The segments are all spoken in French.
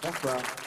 Bonsoir.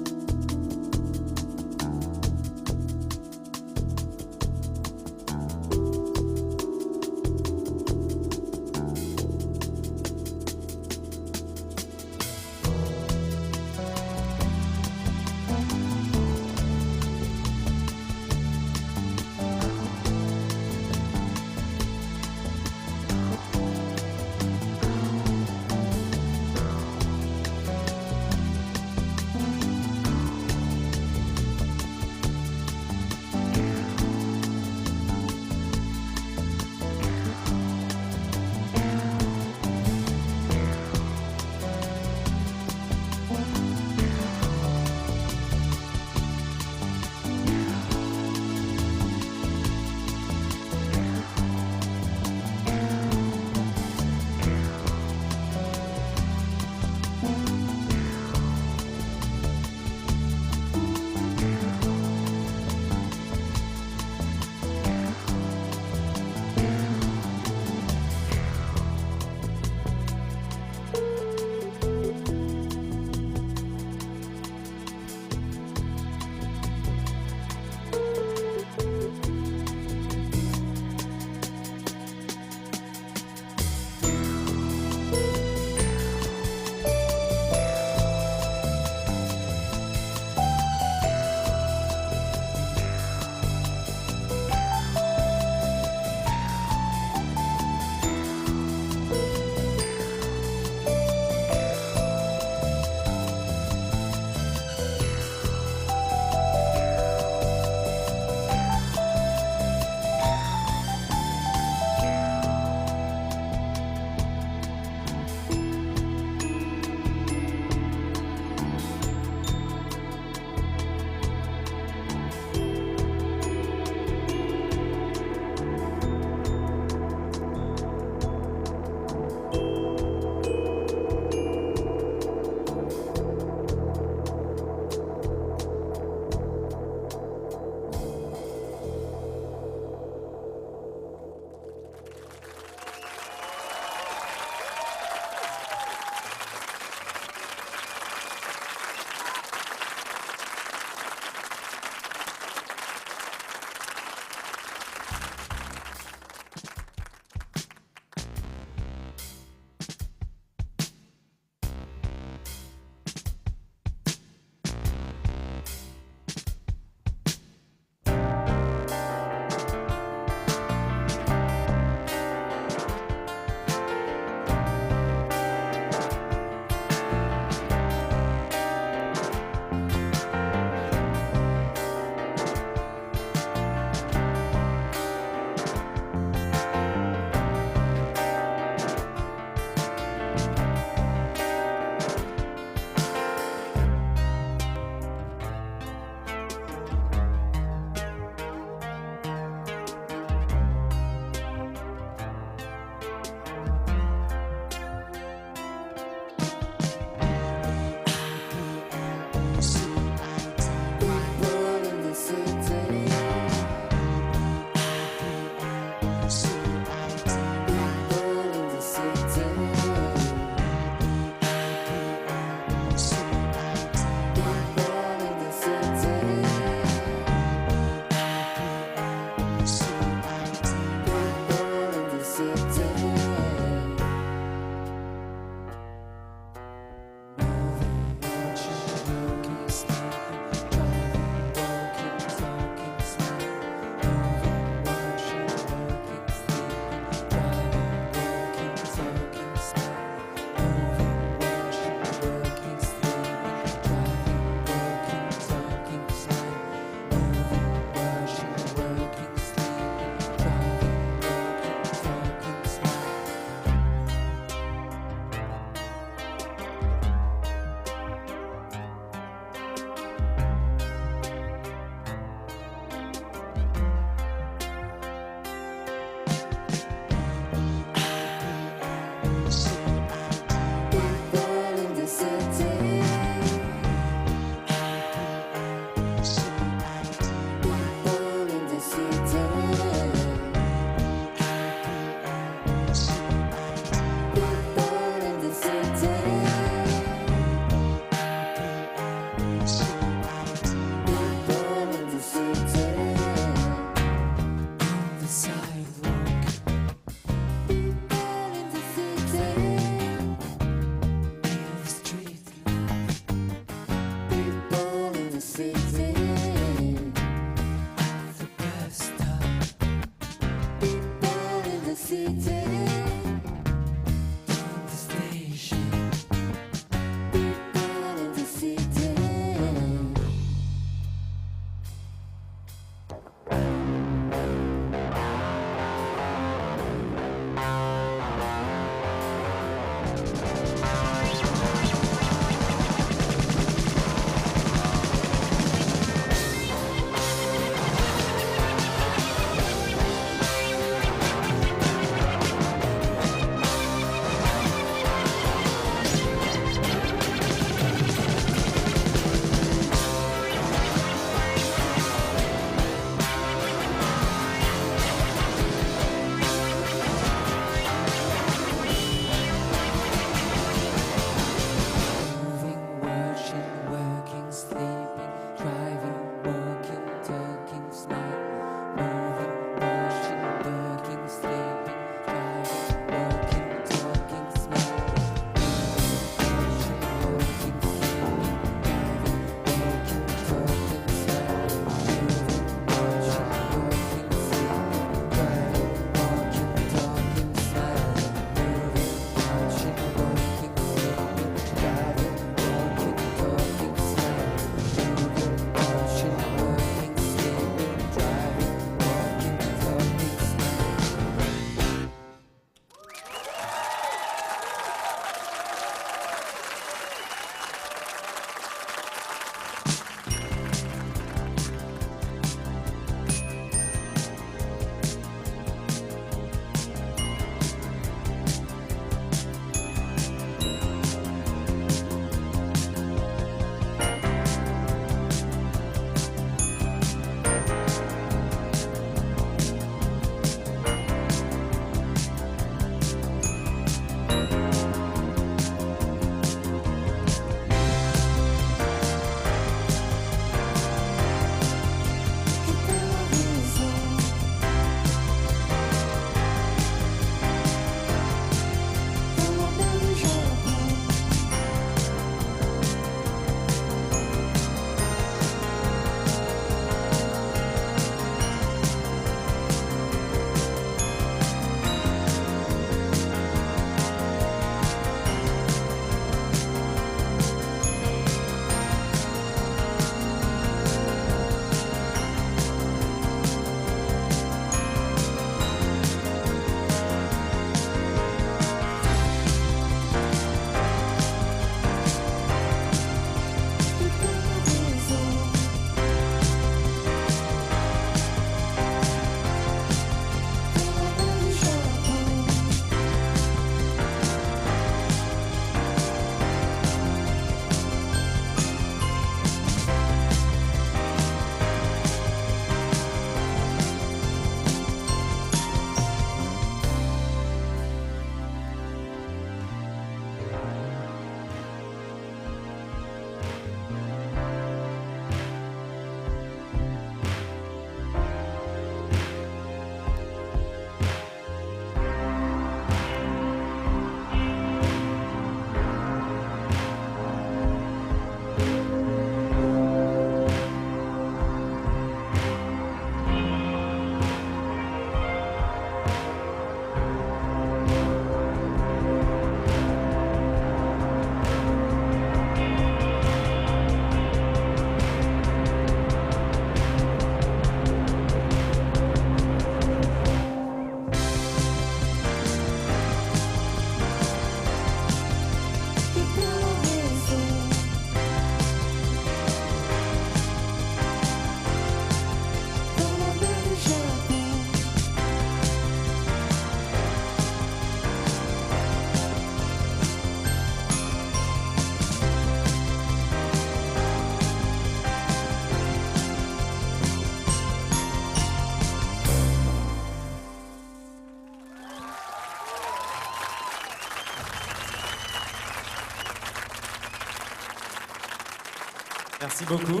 Merci beaucoup.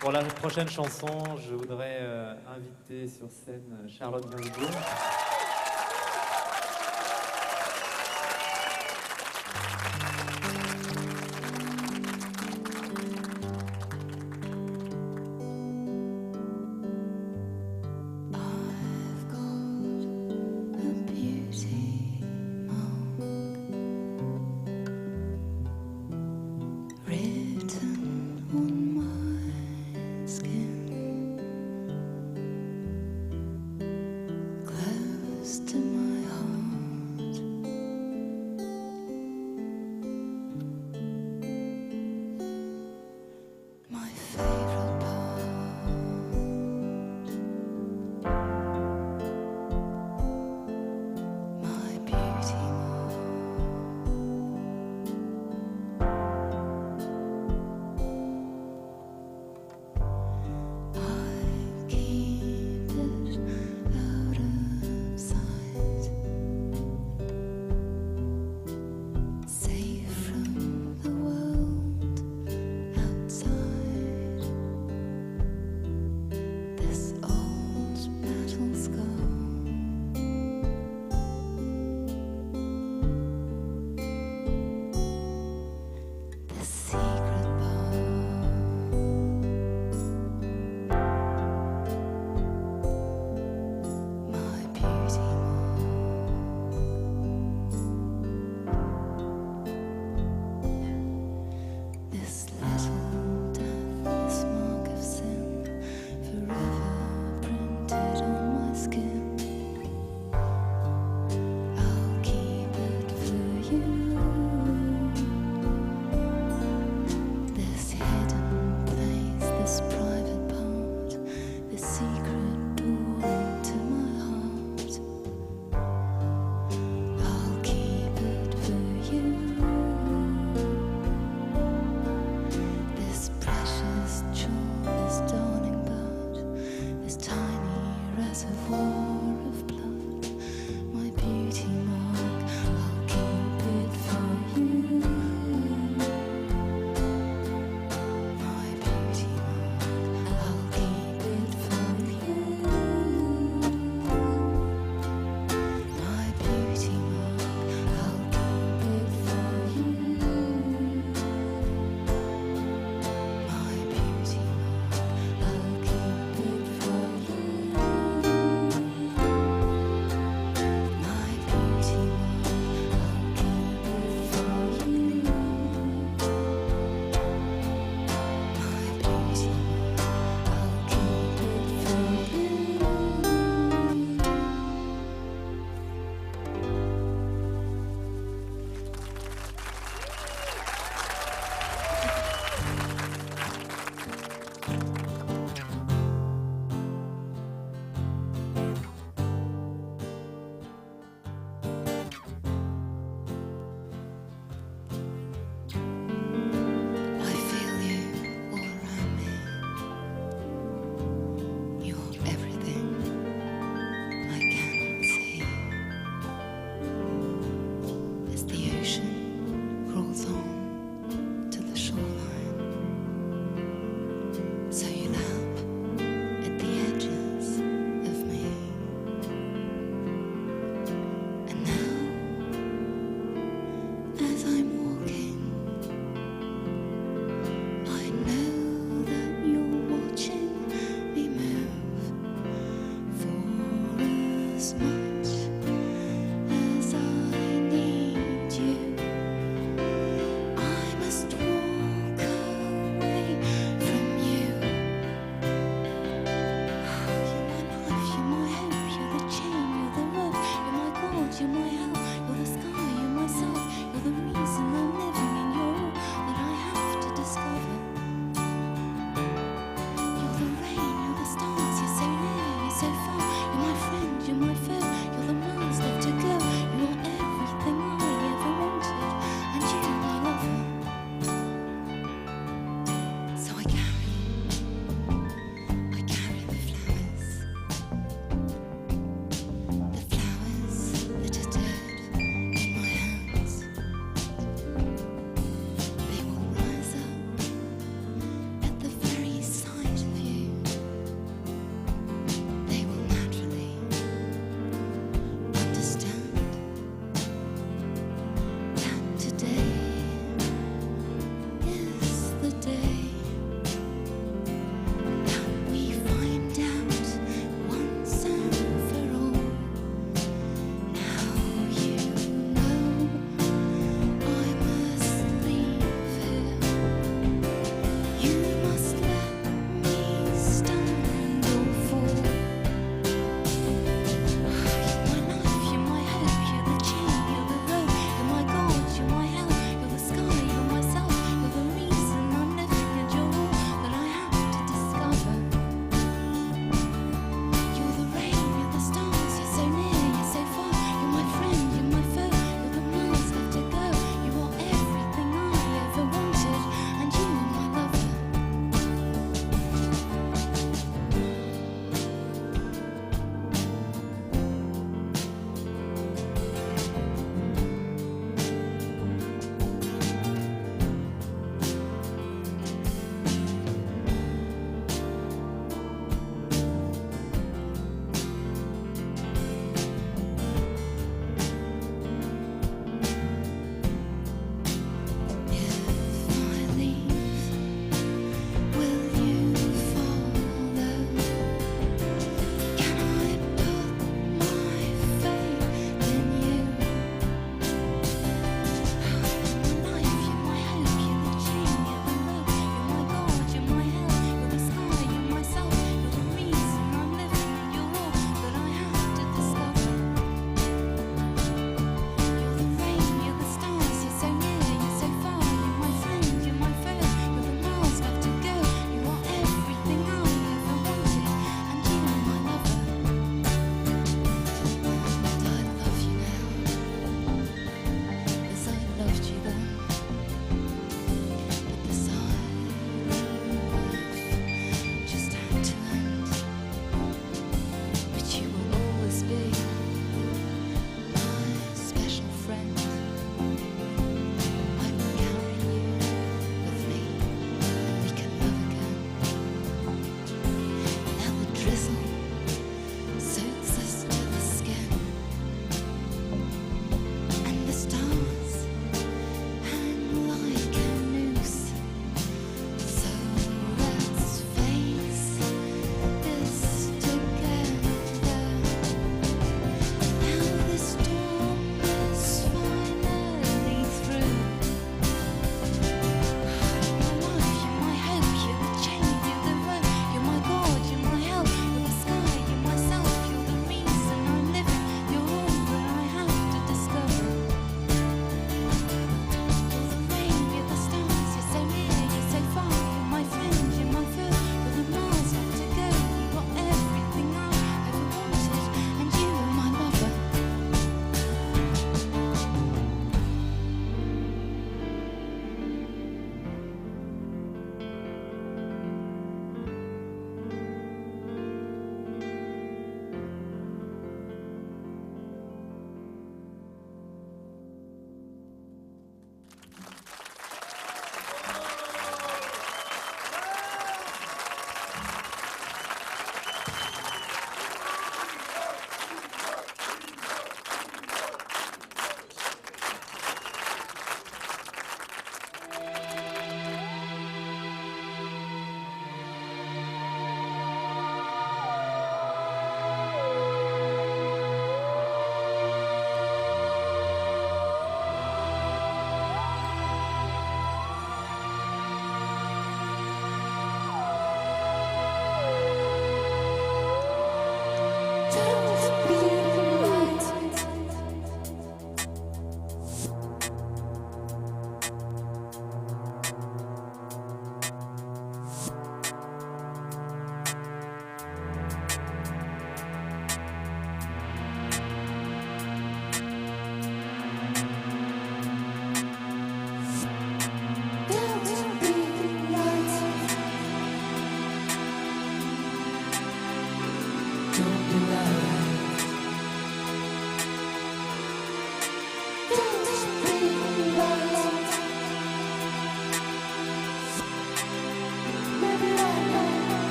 Pour la prochaine chanson, je voudrais inviter sur scène Charlotte Gainsbourg.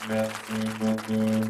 Merci beaucoup.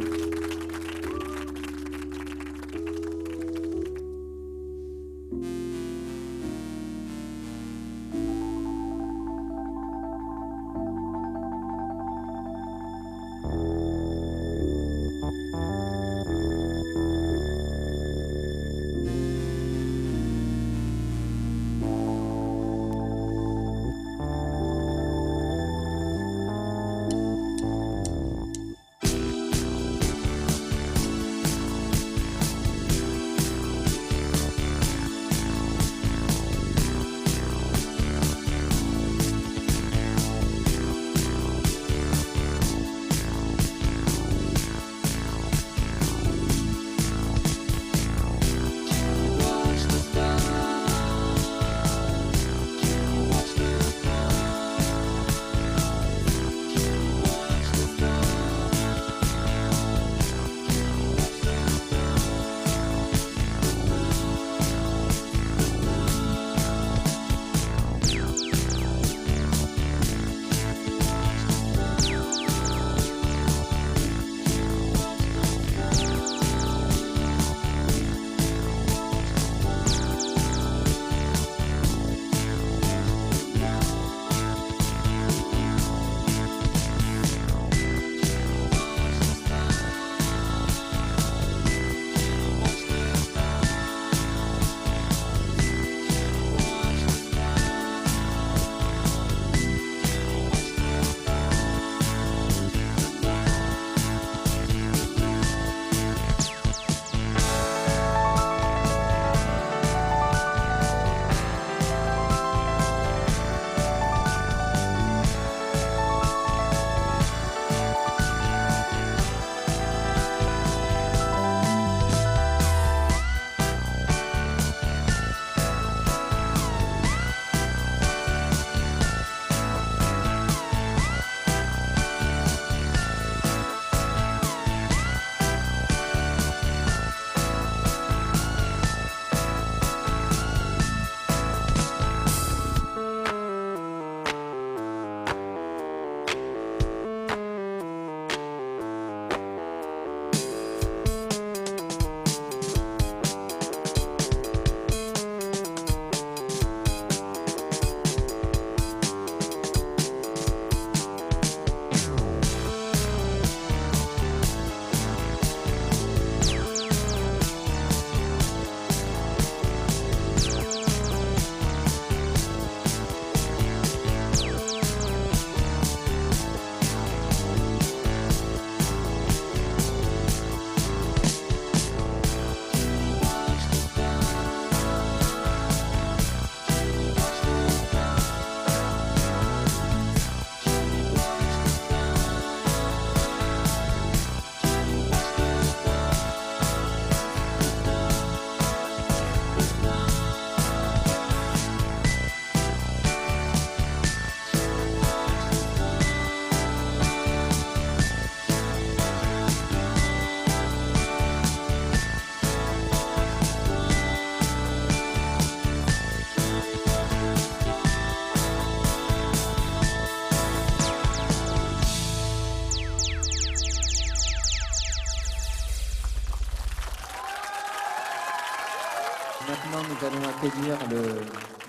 Maintenant, nous allons accueillir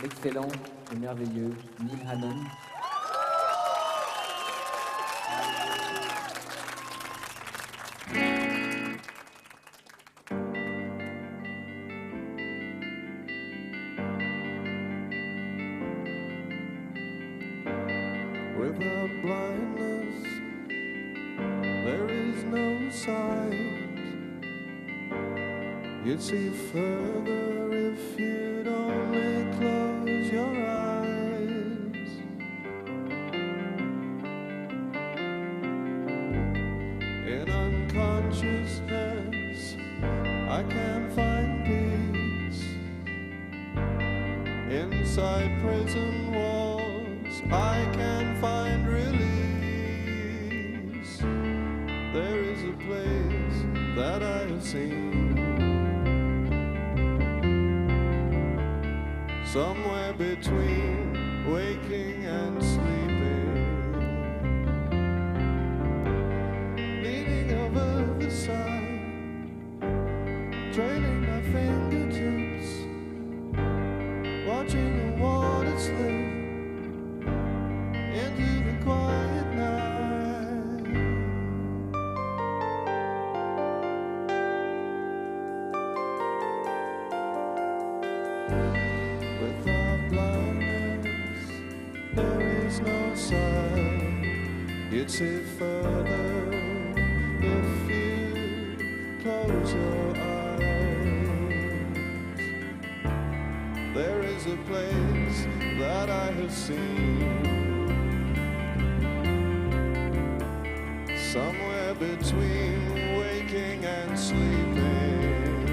l'excellent, le merveilleux Neil Hannon. Without blindness, there is no sight. You'd see further if you'd only close your eyes. In unconsciousness, I can find peace. Inside prison walls, I can find release. There is a place that I have seen, somewhere between waking and sleeping. pity further if you close your eyes. There is a place that I have seen, somewhere between waking and sleeping,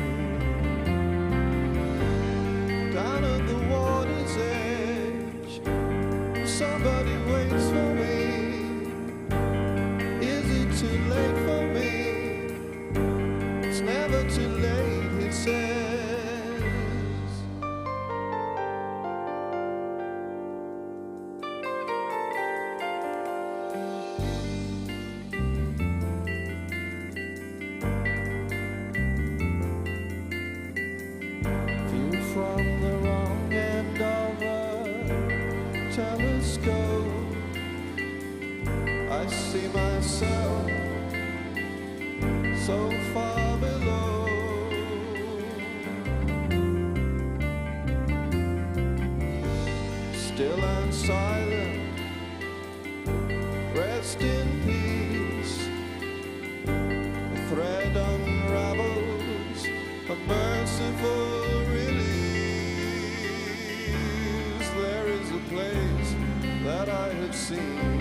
down at the water's edge. Somebody waits for me. Is it too late for me? It's never too late, he says. View from the wrong end of a telescope, I see myself so far below. Still and silent, rest in peace. A thread unravels, a merciful release. There is a place that I have seen,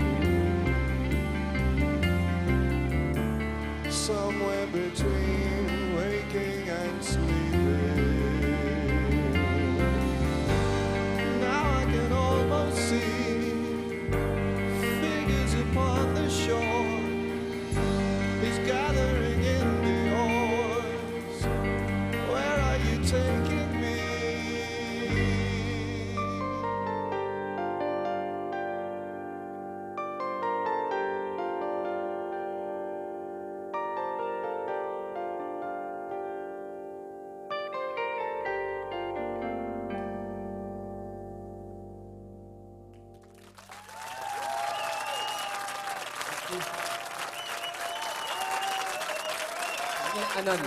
somewhere between waking and sleeping. Now I can almost see figures upon the shore. He's gathering in the oars. Where are you taking me? Anon.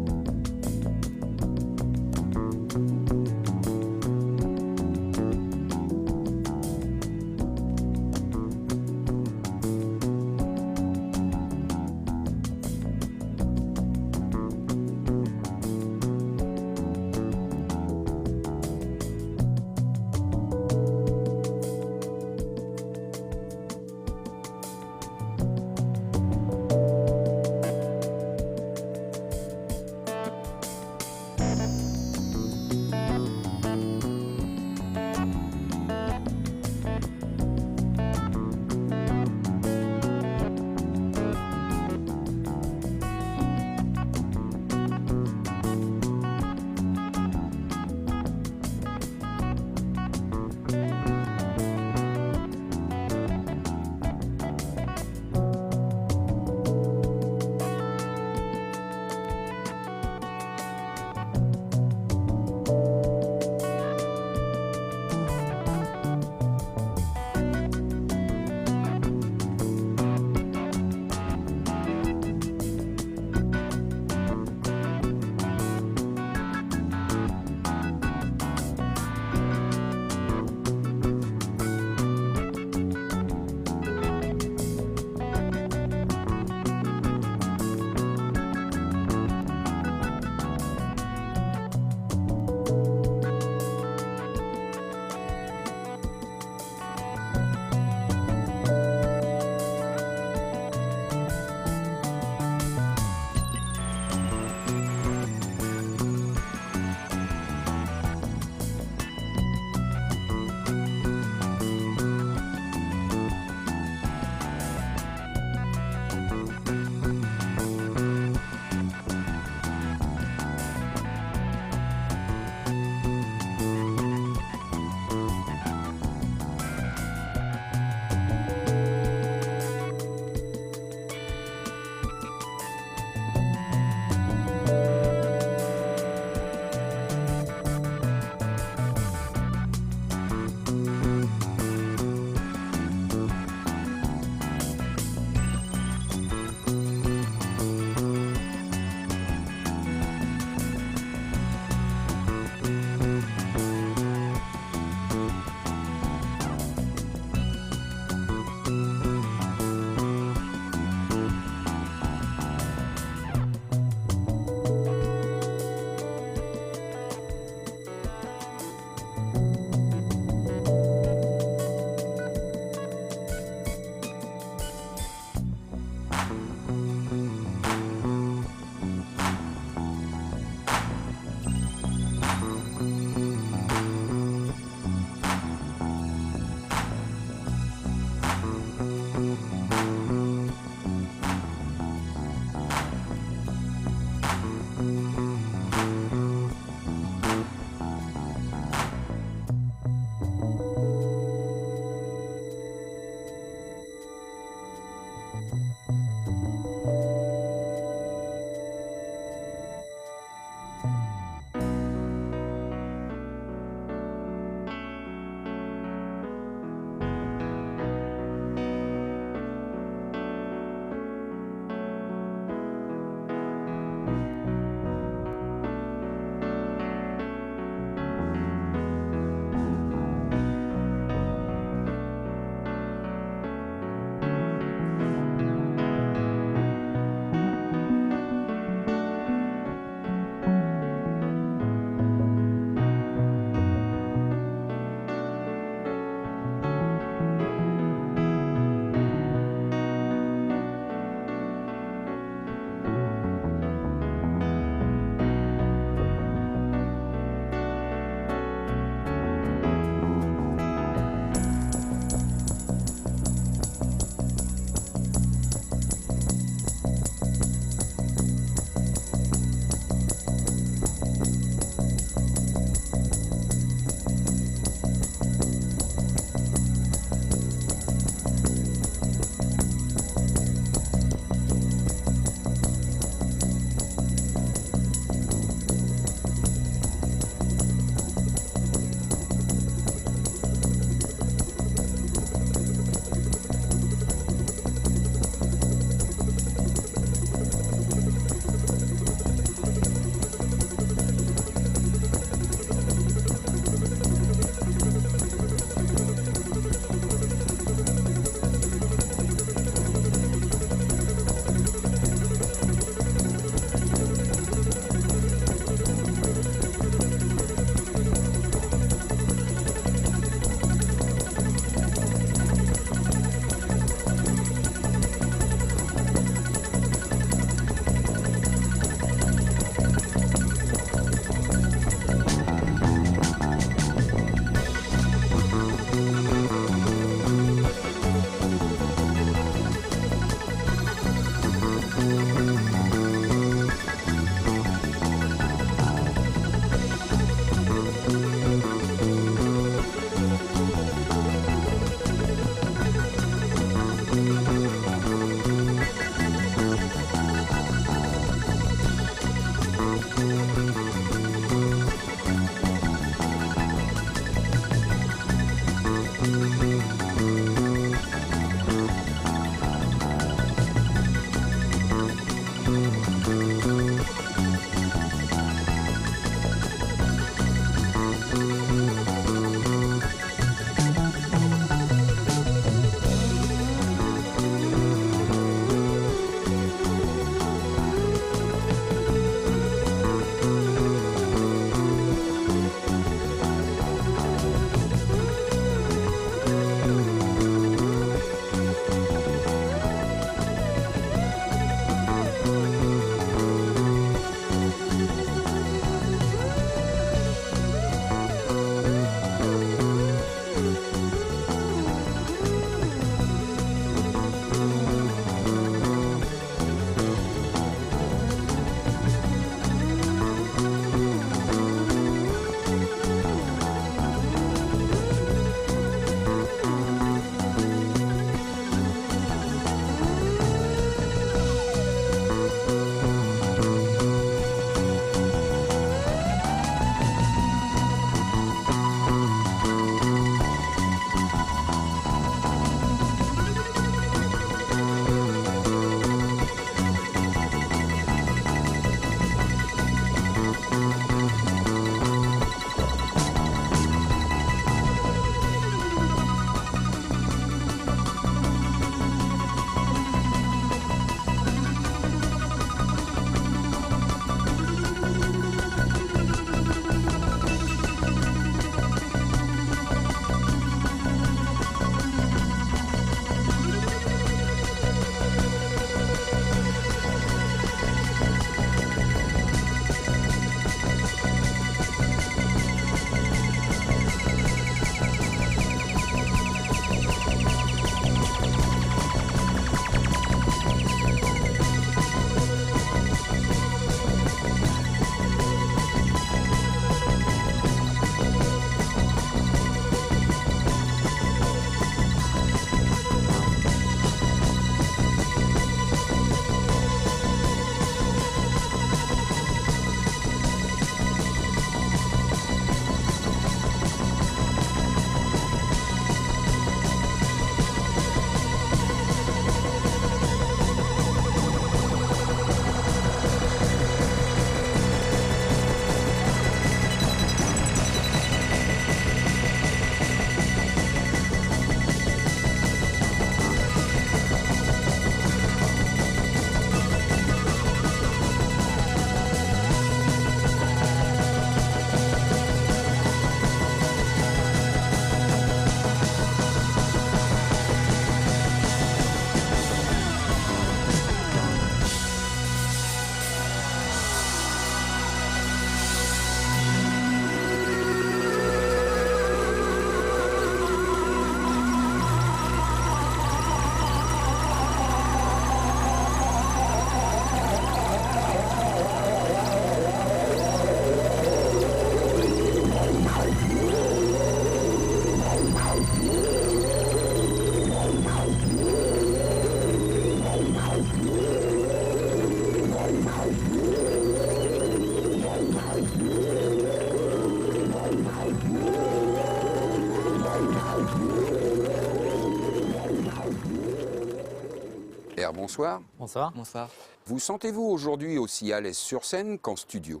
Pierre, bonsoir. Bonsoir. Bonsoir. Vous sentez-vous aujourd'hui aussi à l'aise sur scène qu'en studio?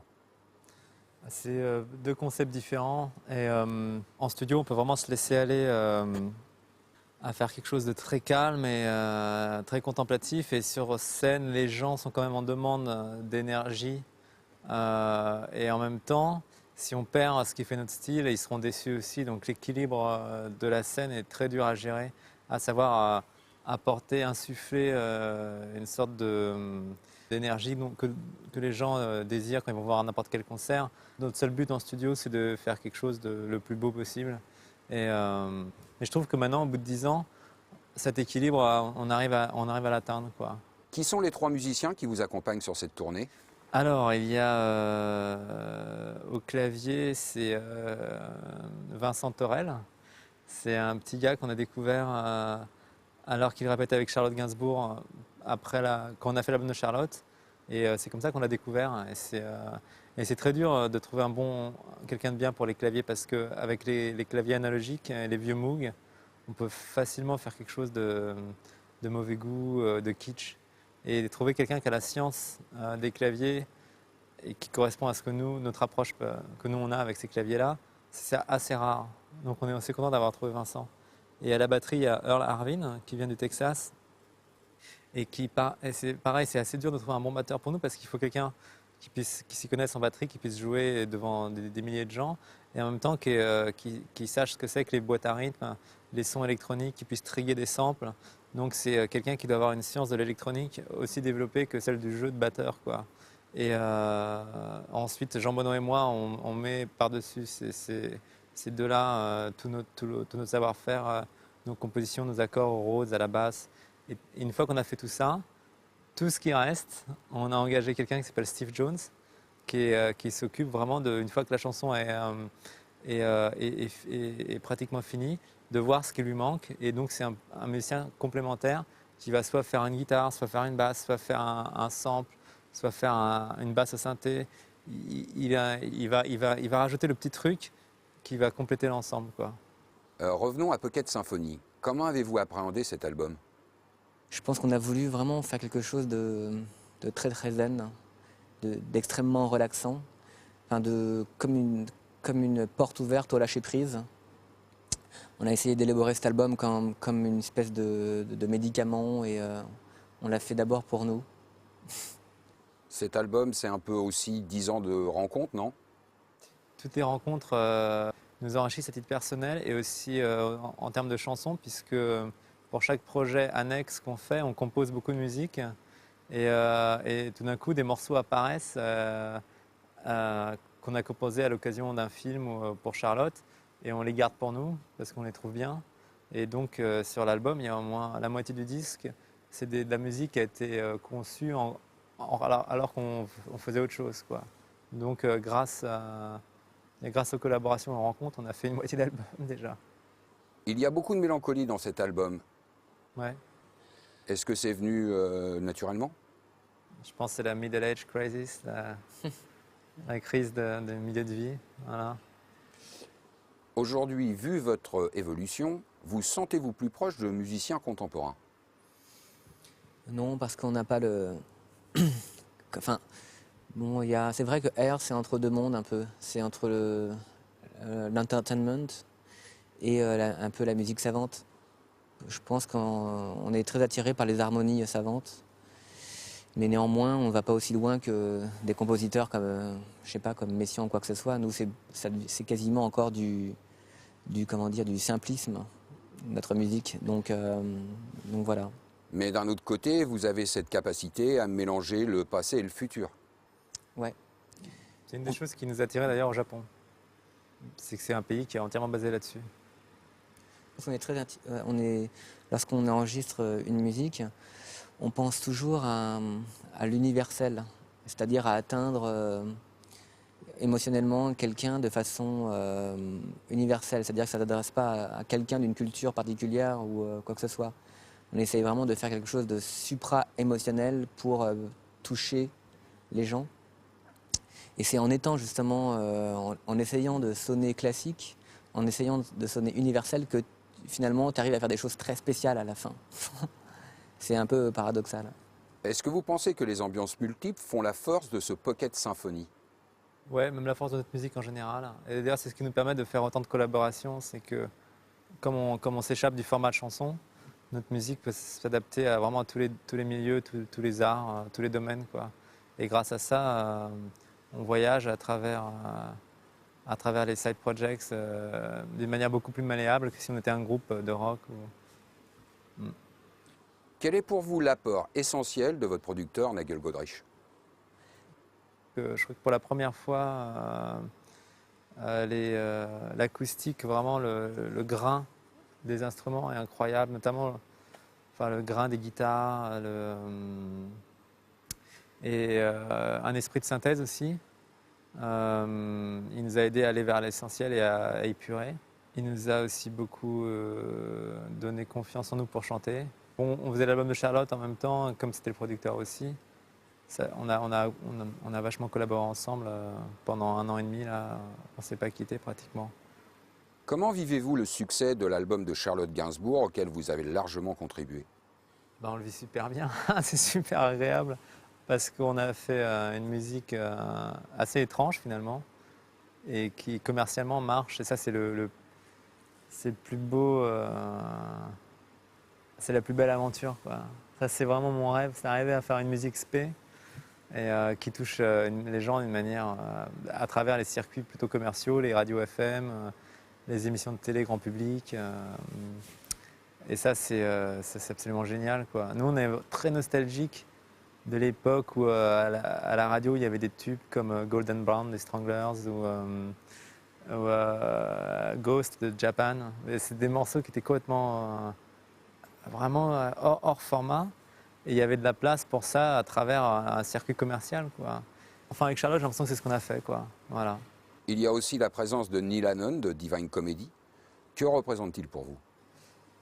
C'est deux concepts différents. Et en studio, on peut vraiment se laisser aller à faire quelque chose de très calme et très contemplatif. Et sur scène, les gens sont quand même en demande d'énergie. Et en même temps, si on perd ce qui fait notre style, ils seront déçus aussi. Donc l'équilibre de la scène est très dur à gérer, à savoir apporter, insuffler une sorte d'énergie que les gens désirent quand ils vont voir n'importe quel concert. Notre seul but en studio, c'est de faire quelque chose de le plus beau possible. Et je trouve que maintenant, au bout de 10 ans, cet équilibre, on arrive à l'atteindre, quoi. Qui sont les 3 musiciens qui vous accompagnent sur cette tournée? Alors, il y a au clavier, c'est Vincent Torel. C'est un petit gars qu'on a découvert alors qu'il répétait avec Charlotte Gainsbourg quand on a fait l'album de Charlotte. Et c'est comme ça qu'on l'a découvert. Et c'est très dur de trouver quelqu'un de bien pour les claviers parce qu'avec les claviers analogiques et les vieux Moog, on peut facilement faire quelque chose de mauvais goût, de kitsch. Et trouver quelqu'un qui a la science des claviers et qui correspond à ce que notre approche que nous on a avec ces claviers-là, c'est assez rare. Donc on est assez content d'avoir trouvé Vincent. Et à la batterie, il y a Earl Harvin qui vient du Texas. Et c'est pareil, c'est assez dur de trouver un bon batteur pour nous parce qu'il faut quelqu'un qui s'y connaisse en batterie, qui puisse jouer devant des milliers de gens et en même temps qui sache ce que c'est que les boîtes à rythme, les sons électroniques, qui puisse triguer des samples. Donc c'est quelqu'un qui doit avoir une science de l'électronique aussi développée que celle du jeu de batteur, quoi. Et ensuite, Jean-Benoît et moi, on met par-dessus ces deux-là tout notre savoir-faire, nos compositions, nos accords aux Rhodes, à la basse. Et une fois qu'on a fait tout ça, tout ce qui reste, on a engagé quelqu'un qui s'appelle Steve Jones, qui s'occupe vraiment une fois que la chanson est pratiquement finie, de voir ce qui lui manque. Et donc c'est un musicien complémentaire qui va soit faire une guitare, soit faire une basse, soit faire un sample, soit faire une basse au synthé. Il va rajouter le petit truc qui va compléter l'ensemble, quoi. Revenons à Pocket Symphony. Comment avez-vous appréhendé cet album? Je pense qu'on a voulu vraiment faire quelque chose de très très zen, d'extrêmement relaxant, enfin comme une porte ouverte au lâcher prise. On a essayé d'élaborer cet album comme une espèce de médicament et on l'a fait d'abord pour nous. Cet album, c'est un peu aussi 10 ans de rencontres, non? Toutes les rencontres nous enrichissent à titre personnel et aussi en termes de chansons, puisque pour chaque projet annexe qu'on fait, on compose beaucoup de musique et tout d'un coup, des morceaux apparaissent qu'on a composés à l'occasion d'un film ou pour Charlotte et on les garde pour nous parce qu'on les trouve bien. Et donc sur l'album, il y a au moins la moitié du disque, c'est de la musique qui a été conçue alors qu'on faisait autre chose, quoi. Donc grâce aux collaborations et aux rencontres, on a fait une moitié d'album déjà. Il y a beaucoup de mélancolie dans cet album. Ouais. Est-ce que c'est venu naturellement? Je pense que c'est la middle age crisis, la crise de milieu de vie. Voilà. Aujourd'hui, vu votre évolution, vous sentez-vous plus proche de musiciens contemporains? Non, parce qu'on n'a pas le... Enfin, bon, c'est vrai que Air, c'est entre deux mondes un peu. C'est entre l'entertainment et un peu la musique savante. Je pense qu'on est très attiré par les harmonies savantes. Mais néanmoins, on ne va pas aussi loin que des compositeurs comme, je sais pas, comme Messiaen ou quoi que ce soit. Nous, c'est quasiment encore du simplisme, notre musique. Donc voilà. Mais d'un autre côté, vous avez cette capacité à mélanger le passé et le futur. Ouais. C'est une des choses qui nous attirait d'ailleurs au Japon. C'est que c'est un pays qui est entièrement basé là-dessus. Lorsqu'on enregistre une musique, on pense toujours à l'universel, c'est-à-dire à atteindre émotionnellement quelqu'un de façon universelle, c'est-à-dire que ça ne s'adresse pas à quelqu'un d'une culture particulière ou quoi que ce soit. On essaye vraiment de faire quelque chose de supra-émotionnel pour toucher les gens. Et c'est en étant justement, en essayant de sonner classique, en essayant de sonner universel que finalement tu arrives à faire des choses très spéciales à la fin. C'est un peu paradoxal. Est-ce que vous pensez que les ambiances multiples font la force de ce Pocket Symphony? Ouais, même la force de notre musique en général. Et d'ailleurs, c'est ce qui nous permet de faire autant de collaborations, c'est que comme on s'échappe du format de chanson, notre musique peut s'adapter à vraiment à tous les milieux, tous les arts, tous les domaines, quoi. Et grâce à ça, on voyage à travers les side projects d'une manière beaucoup plus malléable que si on était un groupe de rock. Quel est pour vous l'apport essentiel de votre producteur Nigel Godrich? Je crois que pour la première fois, l'acoustique, vraiment le grain des instruments est incroyable, notamment enfin, le grain des guitares et un esprit de synthèse aussi. Il nous a aidé à aller vers l'essentiel et à épurer. Il nous a aussi beaucoup donné confiance en nous pour chanter. On faisait l'album de Charlotte en même temps, comme c'était le producteur aussi. On a vachement collaboré ensemble pendant 1 an et demi. Là, on ne s'est pas quittés pratiquement. Comment vivez-vous le succès de l'album de Charlotte Gainsbourg auquel vous avez largement contribué? Ben, on le vit super bien, c'est super agréable parce qu'on a fait une musique assez étrange finalement et qui commercialement marche. Et ça, c'est c'est le plus beau, c'est la plus belle aventure, quoi. Ça, c'est vraiment mon rêve, c'est d'arriver à faire une musique spé et qui touche les gens d'une manière à travers les circuits plutôt commerciaux, les radios FM, les émissions de télé grand public. Et ça, c'est absolument génial, quoi. Nous, on est très nostalgique de l'époque où à la radio, il y avait des tubes comme Golden Brown des Stranglers ou Ghost de Japan. C'est des morceaux qui étaient complètement vraiment hors format. Et il y avait de la place pour ça à travers un circuit commercial, quoi. Enfin, avec Charlotte, j'ai l'impression que c'est ce qu'on a fait, quoi. Voilà. Il y a aussi la présence de Neil Hannon de Divine Comedy. Que représente-t-il pour vous?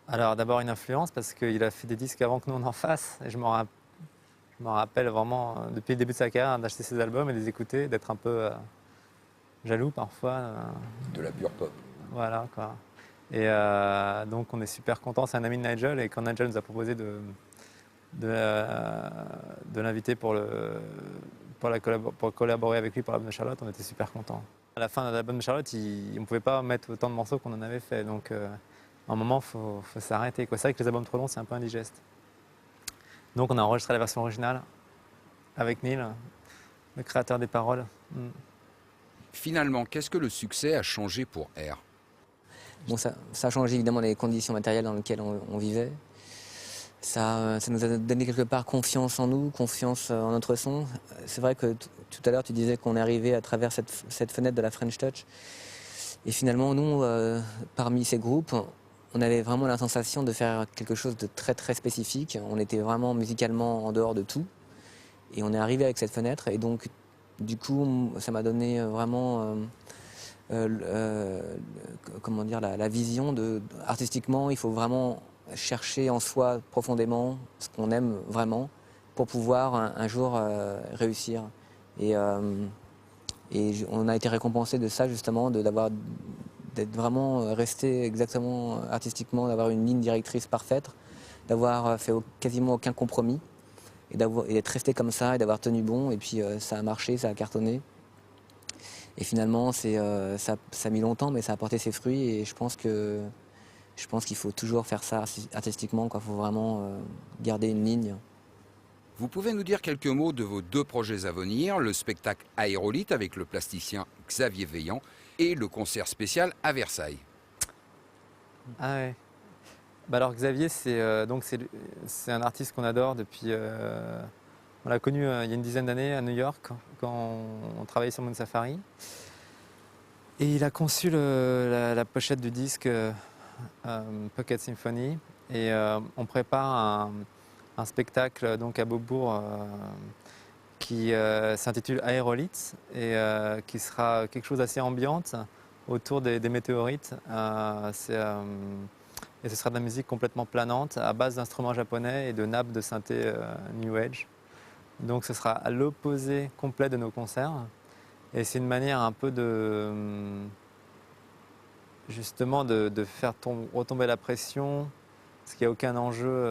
Alors d'abord une influence parce qu'il a fait des disques avant que nous on en fasse. Et je m'en rappelle vraiment depuis le début de sa carrière d'acheter ses albums et de les écouter, d'être un peu jaloux parfois. De la pure pop. Voilà, quoi. Et donc on est super contents. C'est un ami de Nigel et quand Nigel nous a proposé de l'inviter pour collaborer avec lui pour l'album de Charlotte, on était super contents. À la fin de l'album de Charlotte, on ne pouvait pas mettre autant de morceaux qu'on en avait fait. Donc à un moment, il faut s'arrêter, quoi. C'est vrai que les albums trop longs, c'est un peu indigeste. Donc on a enregistré la version originale avec Neil, le créateur des paroles. Finalement, qu'est-ce que le succès a changé pour R? Bon, ça a changé évidemment les conditions matérielles dans lesquelles on vivait. Ça nous a donné quelque part confiance en nous, confiance en notre son. C'est vrai que tout à l'heure, tu disais qu'on est arrivé à travers cette fenêtre de la French Touch. Et finalement, nous, parmi ces groupes, on avait vraiment la sensation de faire quelque chose de très très spécifique. On était vraiment musicalement en dehors de tout. Et on est arrivé avec cette fenêtre. Et donc, du coup, ça m'a donné vraiment comment dire, la vision de artistiquement, il faut vraiment chercher en soi profondément ce qu'on aime vraiment pour pouvoir un jour réussir. Et on a été récompensé de ça justement, d'être vraiment resté exactement artistiquement, d'avoir une ligne directrice parfaite, d'avoir fait quasiment aucun compromis et d'être resté comme ça et d'avoir tenu bon. Et puis ça a marché, ça a cartonné. Et finalement, ça a mis longtemps, mais ça a porté ses fruits. Et je pense qu'il faut toujours faire ça artistiquement, quoi. Il faut vraiment garder une ligne. Vous pouvez nous dire quelques mots de vos 2 projets à venir, le spectacle Aérolite avec le plasticien Xavier Veillant et le concert spécial à Versailles. Ah ouais. Bah alors Xavier, c'est un artiste qu'on adore depuis. On l'a connu il y a une dizaine d'années à New York quand on travaillait sur Moon Safari. Et il a conçu la pochette du disque Pocket Symphony. Et on prépare un spectacle donc à Beaubourg qui s'intitule Aérolite et qui sera quelque chose d'assez ambiante autour des météorites. Et ce sera de la musique complètement planante à base d'instruments japonais et de nappes de synthé New Age. Donc ce sera à l'opposé complet de nos concerts. Et c'est une manière un peu justement de faire retomber la pression Parce qu'il n'y a aucun enjeu.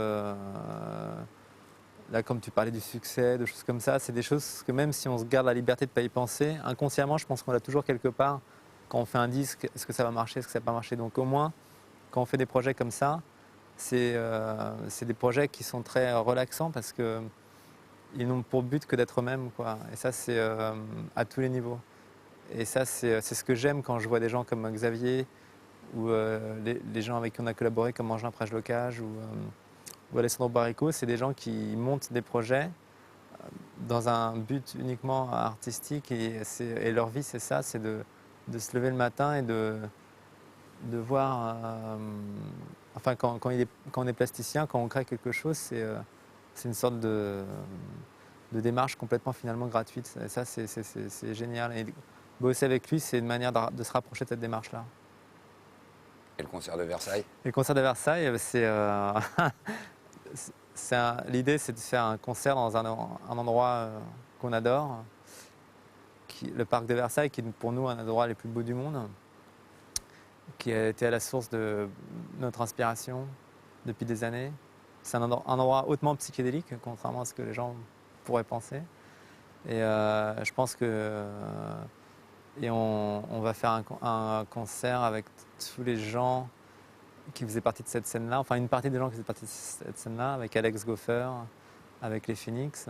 Là, comme tu parlais du succès, de choses comme ça, c'est des choses que même si on se garde la liberté de ne pas y penser, inconsciemment, je pense qu'on l'a toujours quelque part. Quand on fait un disque, est-ce que ça va marcher, est-ce que ça va pas marcher? Donc au moins, quand on fait des projets comme ça, c'est des projets qui sont très relaxants parce qu'ils n'ont pour but que d'être eux-mêmes, quoi. Et ça, c'est à tous les niveaux. Et ça, c'est ce que j'aime quand je vois des gens comme Xavier ou les gens avec qui on a collaboré comme Angelin Prège-Locage ou Alessandro Barrico. C'est des gens qui montent des projets dans un but uniquement artistique et leur vie, c'est ça, c'est de se lever le matin et de voir... enfin, quand on est plasticien, quand on crée quelque chose, c'est une sorte de démarche complètement finalement gratuite. Et ça, c'est génial. Et bosser avec lui, c'est une manière de se rapprocher de cette démarche-là. Et le concert de Versailles? Et le concert de Versailles, l'idée, c'est de faire un concert dans un endroit qu'on adore, le parc de Versailles, qui est pour nous un endroit les plus beaux du monde, qui a été à la source de notre inspiration depuis des années. C'est un endroit hautement psychédélique, contrairement à ce que les gens pourraient penser. Et je pense que on va faire un concert avec tous les gens qui faisaient partie de cette scène-là, enfin une partie des gens qui faisaient partie de cette scène-là, avec Alex Goffer, avec les Phoenix.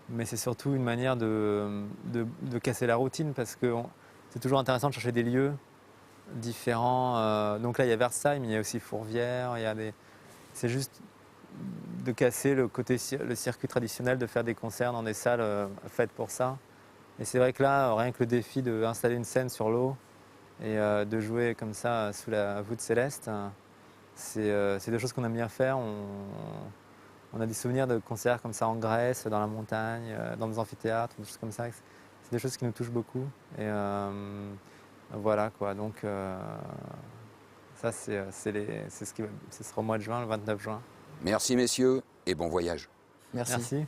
Mais c'est surtout une manière de casser la routine parce que c'est toujours intéressant de chercher des lieux différents. Donc là, il y a Versailles, mais il y a aussi Fourvière. C'est juste de casser le circuit traditionnel, de faire des concerts dans des salles faites pour ça. Et c'est vrai que là, rien que le défi d'installer une scène sur l'eau et de jouer comme ça sous la voûte céleste, c'est des choses qu'on aime bien faire. On a des souvenirs de concerts comme ça en Grèce, dans la montagne, dans des amphithéâtres, des choses comme ça. C'est des choses qui nous touchent beaucoup. Et voilà quoi. Donc ça, ce sera au mois de juin, le 29 juin. Merci messieurs et bon voyage. Merci. Merci.